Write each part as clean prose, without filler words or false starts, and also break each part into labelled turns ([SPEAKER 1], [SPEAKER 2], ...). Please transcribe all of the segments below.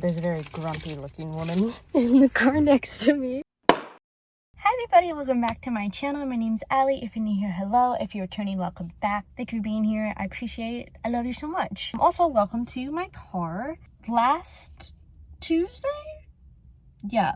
[SPEAKER 1] There's a very grumpy looking woman in the car next to me. Hi everybody, welcome back to my channel. My name's Allie. If you're new here, hello. If you're returning, welcome back. Thank you for being here. I appreciate it. I love you so much. Also, welcome to my car. Last Tuesday? Yeah.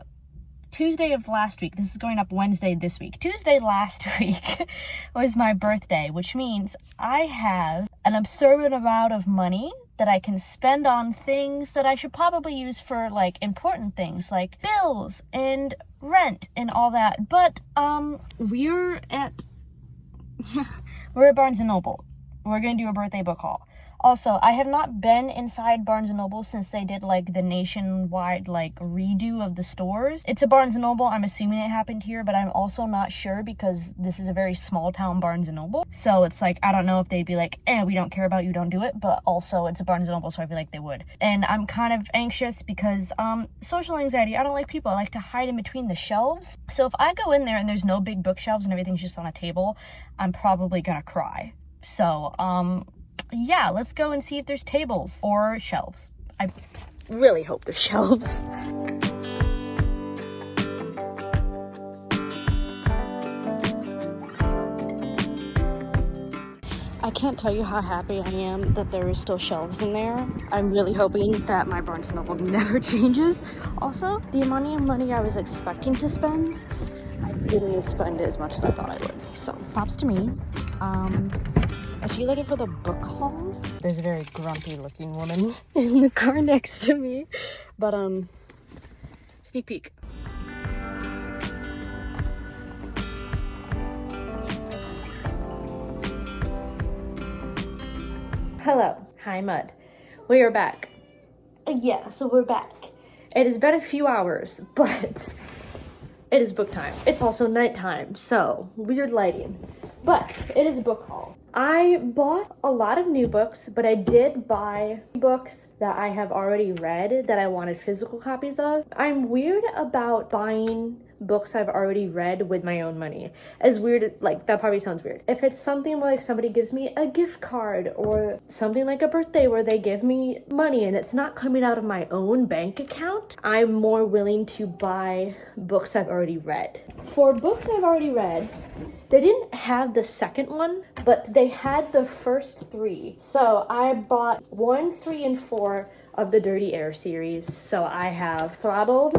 [SPEAKER 1] Tuesday of last week. This is going up Wednesday this week. Tuesday last week was my birthday, which means I have an absurd amount of money that I can spend on things that I should probably use for like important things like bills and rent and all that. But we're at Barnes & Noble. We're gonna do a birthday book haul. Also, I have not been inside Barnes & Noble since they did like the nationwide like redo of the stores. It's a Barnes & Noble. I'm assuming it happened here, but I'm also not sure because this is a very small town Barnes & Noble. So it's like, I don't know if they'd be like, we don't care about you, don't do it. But also it's a Barnes & Noble, so I feel like they would. And I'm kind of anxious because social anxiety. I don't like people. I like to hide in between the shelves. So if I go in there and there's no big bookshelves and everything's just on a table, I'm probably gonna cry. So, yeah, let's go and see if there's tables or shelves. I really hope there's shelves. I can't tell you how happy I am that there is still shelves in there. I'm really hoping that my Barnes & Noble never changes. Also, the amount of money I was expecting to spend, I didn't spend it as much as I thought I would. So, props to me. I see you later for the book haul. There's a very grumpy looking woman in the car next to me. But, sneak peek. Hello. Hi, Mud. We are back. Yeah, so we're back. It has been a few hours, but it is book time. It's also nighttime, so weird lighting. But it is a book haul. I bought a lot of new books, but I did buy books that I have already read that I wanted physical copies of. I'm weird about buying books I've already read with my own money. As weird, like, that probably sounds weird. If it's something like somebody gives me a gift card or something like a birthday where they give me money and it's not coming out of my own bank account, I'm more willing to buy books I've already read. For books I've already read, they didn't have the second one, but they had the first three. So I bought 1, 3, and 4 of the Dirty Air series. So I have Throttled,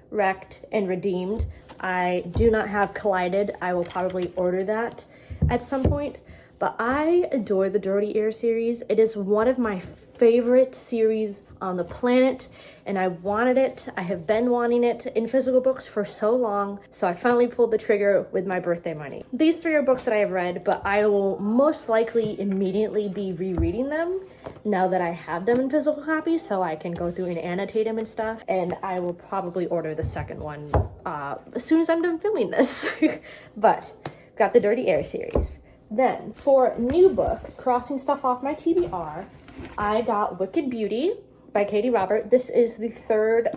[SPEAKER 1] Wrecked, and Redeemed. I do not have Collided. I will probably order that at some point. But I adore the Dirty Air series. It is one of my favorite series on the planet, and I wanted it. I have been wanting it in physical books for so long, so I finally pulled the trigger with my birthday money. These 3 are books that I have read, but I will most likely immediately be rereading them now that I have them in physical copies, so I can go through and annotate them and stuff, and I will probably order the second one as soon as I'm done filming this. But got the Dirty Air series. Then, for new books, crossing stuff off my TBR, I got Wicked Beauty by Katie Robert. This is the third,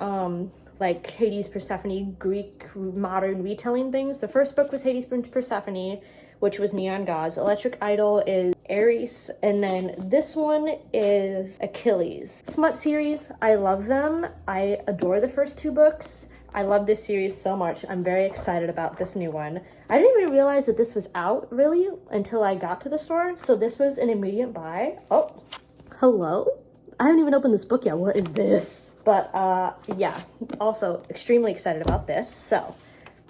[SPEAKER 1] like, Hades Persephone Greek modern retelling things. The first book was Hades Persephone, which was Neon Gods. Electric Idol is Ares, and then this one is Achilles. Smut series, I love them. I adore the first 2 books. I love this series so much. I'm very excited about this new one. I didn't even realize that this was out, really, until I got to the store. So this was an immediate buy. Oh, hello? I haven't even opened this book yet. What is this? But, yeah. Also, extremely excited about this. So,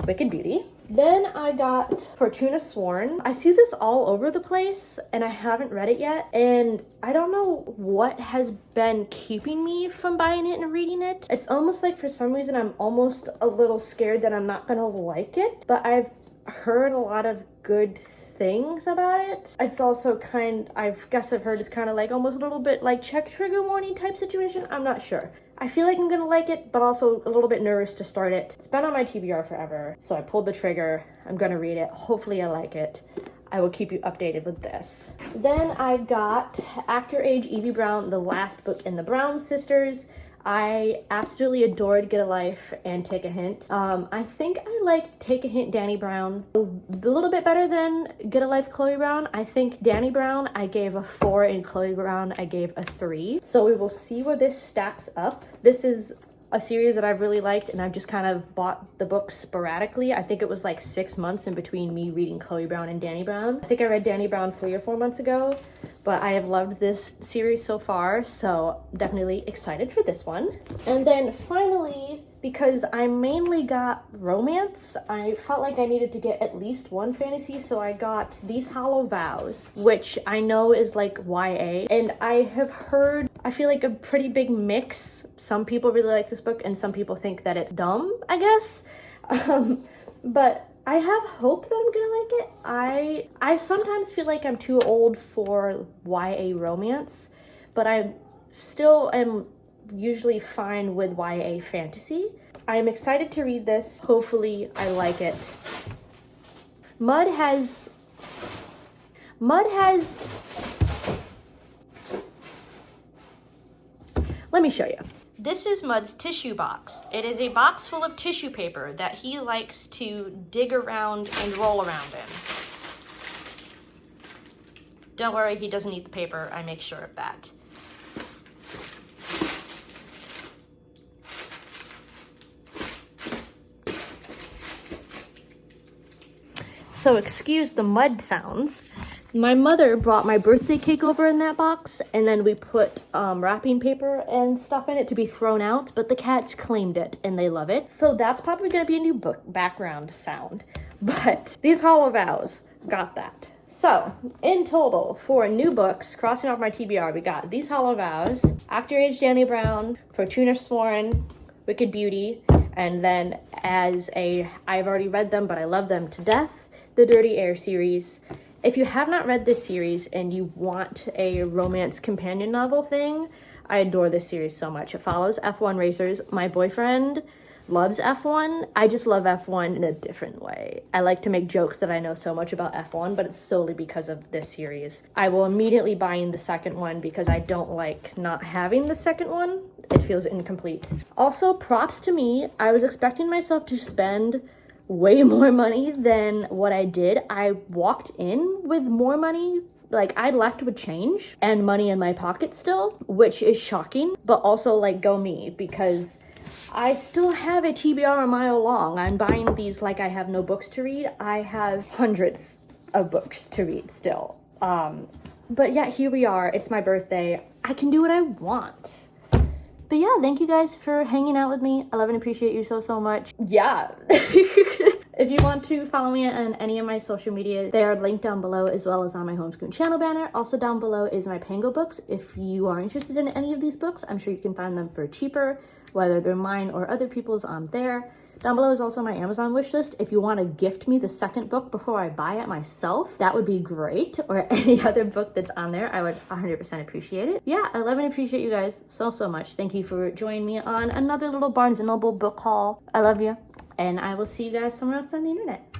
[SPEAKER 1] Wicked Beauty. Then I got Fortuna Sworn. I see this all over the place, and I haven't read it yet, and I don't know what has been keeping me from buying it and reading it. It's almost like for some reason I'm almost a little scared that I'm not gonna like it, but I've heard a lot of good things about it. It's also I guess I've heard it's kind of like almost a little bit like check trigger warning type situation. I'm not sure. I feel like I'm gonna like it, but also a little bit nervous to start it. It's been on my TBR forever, so I pulled the trigger. I'm gonna read it. Hopefully I like it. I will keep you updated with this. Then I got Actor Age Evie Brown, the last book in the Brown sisters. I absolutely adored Get a Life and Take a Hint. I think I liked Take a Hint Danny Brown a little bit better than Get a Life Chloe Brown. I think Danny Brown I gave a 4 and Chloe Brown I gave a 3. So we will see where this stacks up. This is a series that I've really liked, and I've just kind of bought the books sporadically. I think it was like 6 months in between me reading Chloe Brown and Danny Brown. I think I read Danny Brown 3 or 4 months ago, but I have loved this series so far, so definitely excited for this one. And then finally, because I mainly got romance, I felt like I needed to get at least one fantasy, so I got These Hollow Vows, which I know is like YA, and I have heard, I feel like a pretty big mix. Some people really like this book, and some people think that it's dumb, I guess. But I have hope that I'm gonna like it. I sometimes feel like I'm too old for YA romance, but I still am usually fine with YA fantasy. I'm excited to read this. Hopefully I like it. Mud has let me show you. This is Mud's tissue box. It is a box full of tissue paper that he likes to dig around and roll around in. Don't worry, he doesn't eat the paper. I make sure of that. So excuse the mud sounds. My mother brought my birthday cake over in that box, and then we put wrapping paper and stuff in it to be thrown out, but the cats claimed it and they love it. So that's probably gonna be a new book background sound. But These Hollow Vows, got that. So in total, for new books, crossing off my TBR, we got These Hollow Vows, Actor Age Danny Brown, Fortuna Sworn, Wicked Beauty, and then I've already read them, but I love them to death, the Dirty Air series. If you have not read this series and you want a romance companion novel thing, I adore this series so much. It follows F1 racers. My boyfriend loves F1. I just love F1 in a different way. I like to make jokes that I know so much about F1, but it's solely because of this series. I will immediately buy in the second one because I don't like not having the second one. It feels incomplete. Also, props to me. I was expecting myself to spend way more money than what I did. I walked in with more money. Like, I left with change and money in my pocket still, which is shocking, but also like go me, because I still have a TBR a mile long. I'm buying these like I have no books to read. I have hundreds of books to read still. But yeah, here we are. It's my birthday. I can do what I want. But yeah, thank you guys for hanging out with me. I love and appreciate you so much. Yeah. If you want to follow me on any of my social media, they are linked down below, as well as on my homeschool channel banner. Also down below is my PangoBooks. If you are interested in any of these books, I'm sure you can find them for cheaper, whether they're mine or other people's on there. Down below is also my Amazon wishlist. If you want to gift me the second book before I buy it myself, that would be great. Or any other book that's on there, I would 100% appreciate it. Yeah, I love and appreciate you guys so much. Thank you for joining me on another little Barnes & Noble book haul. I love you, and I will see you guys somewhere else on the internet.